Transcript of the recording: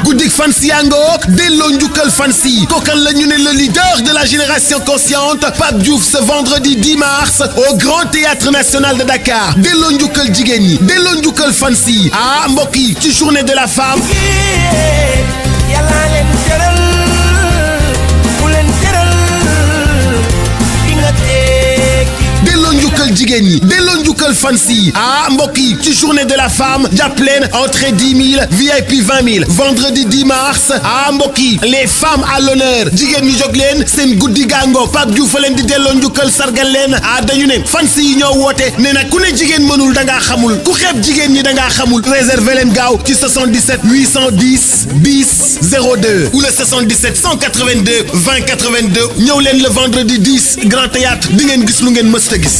guddik Fancy angook delloo njukkal Fancy kokan la ñu ne le leader de la génération consciente Pape Diouf ce vendredi 10 mars au Grand Théâtre National de Dakar delloo njukkal jigéen ñi delloo njukkal Fancy ah mbokk yi ci journée de la femme delloo njukkal jigéen ñi delloo njukkal Fancy ah mbokk yi ci journée de la femme jàpp leen entrée 10 000 VIP 20 000 vendredi 10 mars ah mbokk yi les femmes à l'honneur jigéen ñi jóg leen seen guddi gàngo Pape Diouf fa leen di delloo njukkal sargal leen ah dañu ne Fancy yi ñoo woote nee na ku ne jigéen mënul da ngaa xamul ku xeeb jigéen ñi da ngaa xamul réservé leen gaaw ci 77 810 10 02 ou le 77 182 20 82 ñëw leen le vendredi 10 Grand Théâtre di ngeen gis lu ngeen mës a gis.